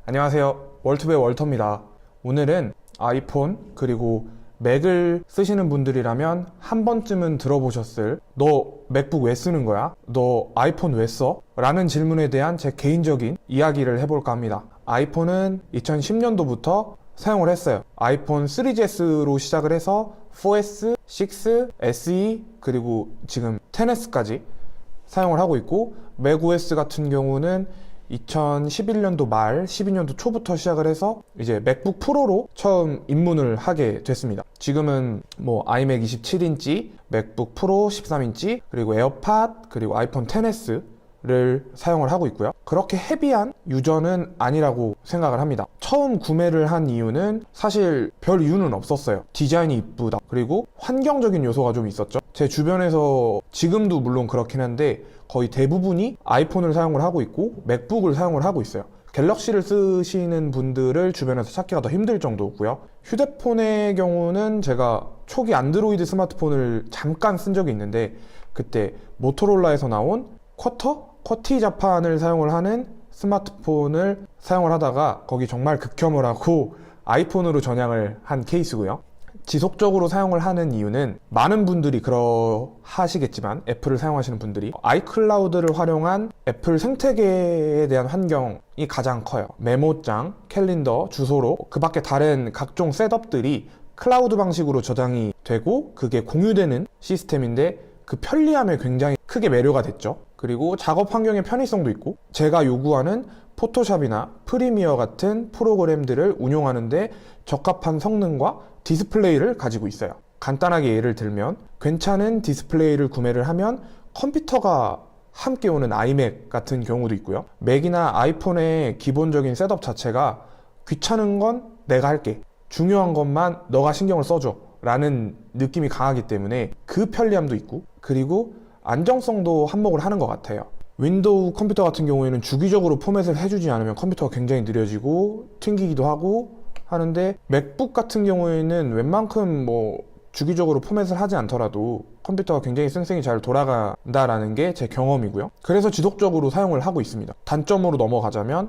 안녕하세요. 월투베 월터입니다. 오늘은 아이폰 그리고 맥을 쓰시는 분들이라면 한 번쯤은 들어보셨을 너 맥북 왜 쓰는 거야? 너 아이폰 왜 써? 라는 질문에 대한 제 개인적인 이야기를 해볼까 합니다. 아이폰은 2010년도부터 사용을 했어요. 아이폰 3GS로 시작을 해서 4S, 6, SE 그리고 지금 10S까지 사용을 하고 있고, 맥OS 같은 경우는 2011년도 말, 12년도 초부터 시작을 해서 이제 맥북 프로로 처음 입문을 하게 됐습니다. 지금은 뭐 아이맥 27인치, 맥북 프로 13인치, 그리고 에어팟, 그리고 아이폰 XS를 사용을 하고 있고요. 그렇게 헤비한 유저는 아니라고 생각을 합니다. 처음 구매를 한 이유는 사실 별 이유는 없었어요. 디자인이 이쁘다. 그리고 환경적인 요소가 좀 있었죠. 제 주변에서 지금도 물론 그렇긴 한데 거의 대부분이 아이폰을 사용을 하고 있고 맥북을 사용을 하고 있어요. 갤럭시를 쓰시는 분들을 주변에서 찾기가 더 힘들 정도고요. 휴대폰의 경우는 제가 초기 안드로이드 스마트폰을 잠깐 쓴 적이 있는데, 그때 모토로라에서 나온 쿼티 자판을 사용을 하는 스마트폰을 사용을 하다가 거기 정말 극혐을 하고 아이폰으로 전향을 한 케이스고요. 지속적으로 사용을 하는 이유는 많은 분들이 그러하시겠지만, 애플을 사용하시는 분들이 아이클라우드를 활용한 애플 생태계에 대한 환경이 가장 커요. 메모장, 캘린더, 주소로 그 밖에 다른 각종 셋업들이 클라우드 방식으로 저장이 되고 그게 공유되는 시스템인데, 그 편리함에 굉장히 크게 매료가 됐죠. 그리고 작업 환경의 편의성도 있고, 제가 요구하는 포토샵이나 프리미어 같은 프로그램들을 운용하는데 적합한 성능과 디스플레이를 가지고 있어요. 간단하게 예를 들면, 괜찮은 디스플레이를 구매를 하면 컴퓨터가 함께 오는 아이맥 같은 경우도 있고요. 맥이나 아이폰의 기본적인 셋업 자체가 귀찮은 건 내가 할게, 중요한 것만 너가 신경을 써줘 라는 느낌이 강하기 때문에 그 편리함도 있고, 그리고 안정성도 한몫을 하는 것 같아요. 윈도우 컴퓨터 같은 경우에는 주기적으로 포맷을 해주지 않으면 컴퓨터가 굉장히 느려지고 튕기기도 하고 하는데, 맥북 같은 경우에는 웬만큼 뭐 주기적으로 포맷을 하지 않더라도 컴퓨터가 굉장히 쌩쌩히 잘 돌아간다라는 게 제 경험이고요. 그래서 지속적으로 사용을 하고 있습니다. 단점으로 넘어가자면,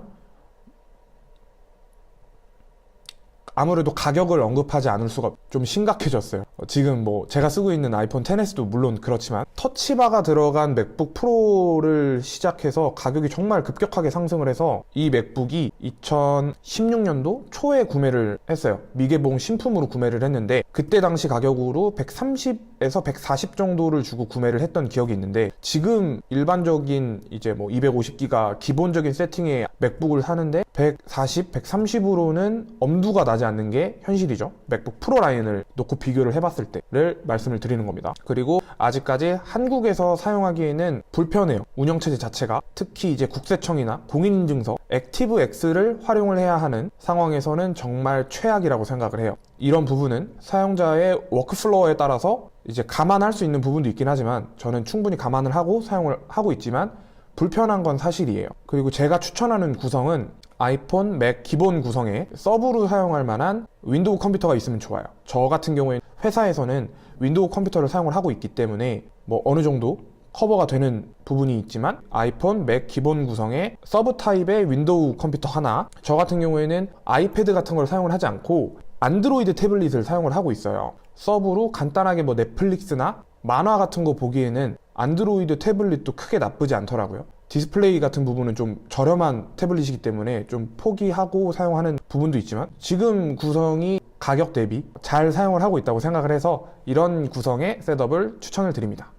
아무래도 가격을 언급하지 않을 수가 좀 심각해졌어요. 지금 뭐 제가 쓰고 있는 아이폰 XS도 물론 그렇지만 터치바가 들어간 맥북 프로를 시작해서 가격이 정말 급격하게 상승을 해서 이 맥북이 2016년도 초에 구매를 했어요. 미개봉 신품으로 구매를 했는데, 그때 당시 가격으로 130에서 140 정도를 주고 구매를 했던 기억이 있는데, 지금 일반적인 이제 뭐 250기가 기본적인 세팅의 맥북을 사는데 140, 130으로는 엄두가 나지 않는 게 현실이죠. 맥북 프로 라인을 놓고 비교를 해봤을 때를 말씀을 드리는 겁니다. 그리고 아직까지 한국에서 사용하기에는 불편해요. 운영체제 자체가. 특히 이제 국세청이나 공인인증서 액티브엑스를 활용을 해야 하는 상황에서는 정말 최악이라고 생각을 해요. 이런 부분은 사용자의 워크플로어에 따라서 이제 감안할 수 있는 부분도 있긴 하지만, 저는 충분히 감안을 하고 사용을 하고 있지만 불편한 건 사실이에요. 그리고 제가 추천하는 구성은 아이폰, 맥 기본 구성에 서브로 사용할 만한 윈도우 컴퓨터가 있으면 좋아요. 저 같은 경우에 회사에서는 윈도우 컴퓨터를 사용을 하고 있기 때문에 뭐 어느 정도 커버가 되는 부분이 있지만, 아이폰, 맥 기본 구성에 서브 타입의 윈도우 컴퓨터 하나, 저 같은 경우에는 아이패드 같은 걸 사용을 하지 않고 안드로이드 태블릿을 사용을 하고 있어요. 서브로 간단하게 뭐 넷플릭스나 만화 같은 거 보기에는 안드로이드 태블릿도 크게 나쁘지 않더라고요. 디스플레이 같은 부분은 좀 저렴한 태블릿이기 때문에 좀 포기하고 사용하는 부분도 있지만, 지금 구성이 가격 대비 잘 사용을 하고 있다고 생각을 해서 이런 구성의 셋업을 추천을 드립니다.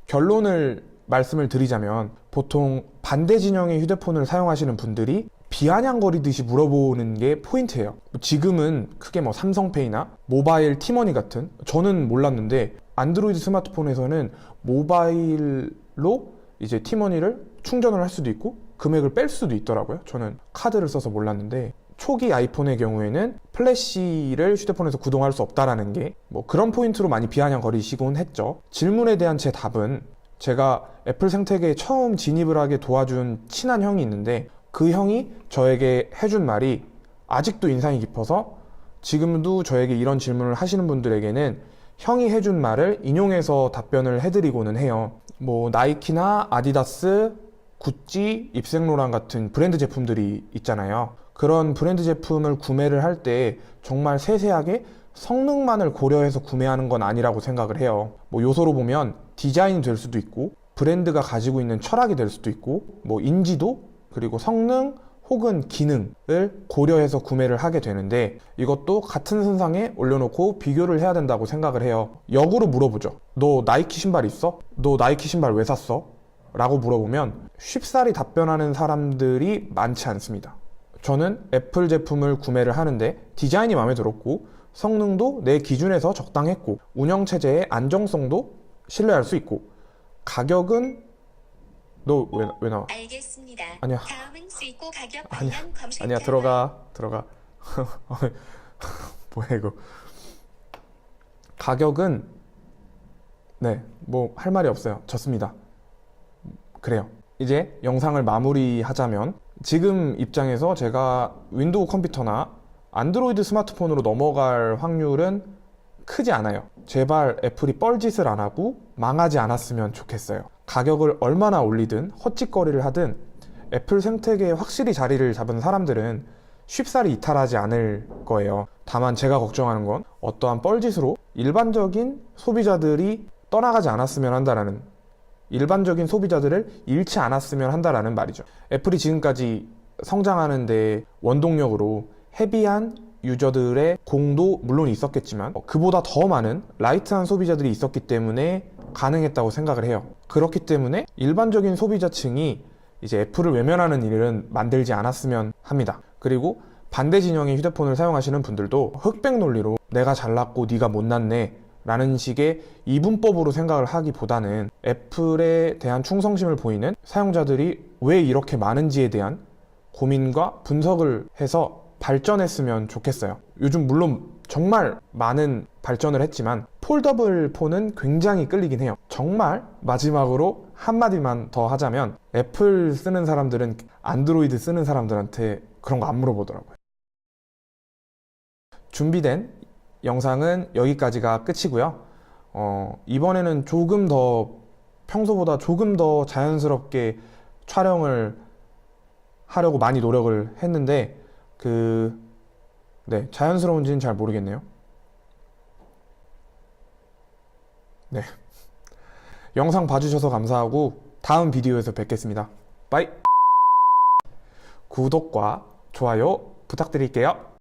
결론을 말씀을 드리자면, 보통 반대 진영의 휴대폰을 사용하시는 분들이 비아냥거리듯이 물어보는 게 포인트예요. 지금은 크게 뭐 삼성페이나 모바일 티머니 같은, 저는 몰랐는데 안드로이드 스마트폰에서는 모바일로 이제 티머니를 충전을 할 수도 있고 금액을 뺄 수도 있더라고요. 저는 카드를 써서 몰랐는데, 초기 아이폰의 경우에는 플래시를 휴대폰에서 구동할 수 없다라는 게 뭐 그런 포인트로 많이 비아냥거리시곤 했죠. 질문에 대한 제 답은, 제가 애플 생태계에 처음 진입을 하게 도와준 친한 형이 있는데, 그 형이 저에게 해준 말이 아직도 인상이 깊어서 지금도 저에게 이런 질문을 하시는 분들에게는 형이 해준 말을 인용해서 답변을 해드리고는 해요. 뭐 나이키나 아디다스, 구찌, 입생로랑 같은 브랜드 제품들이 있잖아요. 그런 브랜드 제품을 구매를 할 때 정말 세세하게 성능만을 고려해서 구매하는 건 아니라고 생각을 해요. 뭐 요소로 보면 디자인이 될 수도 있고, 브랜드가 가지고 있는 철학이 될 수도 있고, 뭐 인지도, 그리고 성능 혹은 기능을 고려해서 구매를 하게 되는데, 이것도 같은 선상에 올려놓고 비교를 해야 된다고 생각을 해요. 역으로 물어보죠. 너 나이키 신발 있어? 너 나이키 신발 왜 샀어? 라고 물어보면 쉽사리 답변하는 사람들이 많지 않습니다. 저는 애플 제품을 구매를 하는데 디자인이 마음에 들었고, 성능도 내 기준에서 적당했고, 운영체제의 안정성도 신뢰할 수 있고, 가격은 너 왜 나와? 알겠습니다. 아니야. 다음은 수익고 가격 아니야. 관련 검색 아니야. 들어가. 뭐야 이거. 가격은 네, 뭐 할 말이 없어요. 졌습니다. 그래요. 이제 영상을 마무리하자면, 지금 입장에서 제가 윈도우 컴퓨터나 안드로이드 스마트폰으로 넘어갈 확률은 크지 않아요. 제발 애플이 뻘짓을 안 하고 망하지 않았으면 좋겠어요. 가격을 얼마나 올리든 헛짓거리를 하든 애플 생태계에 확실히 자리를 잡은 사람들은 쉽사리 이탈하지 않을 거예요. 다만 제가 걱정하는 건 어떠한 뻘짓으로 일반적인 소비자들이 떠나가지 않았으면 한다라는, 일반적인 소비자들을 잃지 않았으면 한다라는 말이죠. 애플이 지금까지 성장하는데 원동력으로 헤비한 유저들의 공도 물론 있었겠지만, 그보다 더 많은 라이트한 소비자들이 있었기 때문에 가능했다고 생각을 해요. 그렇기 때문에 일반적인 소비자층이 이제 애플을 외면하는 일은 만들지 않았으면 합니다. 그리고 반대 진영의 휴대폰을 사용하시는 분들도 흑백 논리로 내가 잘났고 네가 못났네 라는 식의 이분법으로 생각을 하기보다는 애플에 대한 충성심을 보이는 사용자들이 왜 이렇게 많은지에 대한 고민과 분석을 해서 발전했으면 좋겠어요. 요즘 물론 정말 많은 발전을 했지만 폴더블 폰은 굉장히 끌리긴 해요. 정말 마지막으로 한마디만 더 하자면, 애플 쓰는 사람들은 안드로이드 쓰는 사람들한테 그런 거 안 물어보더라고요. 준비된 영상은 여기까지가 끝이고요. 이번에는 조금 더 평소보다 조금 더 자연스럽게 촬영을 하려고 많이 노력을 했는데 네, 자연스러운지는 잘 모르겠네요. 네. 영상 봐주셔서 감사하고 다음 비디오에서 뵙겠습니다. 빠이. 구독과 좋아요 부탁드릴게요.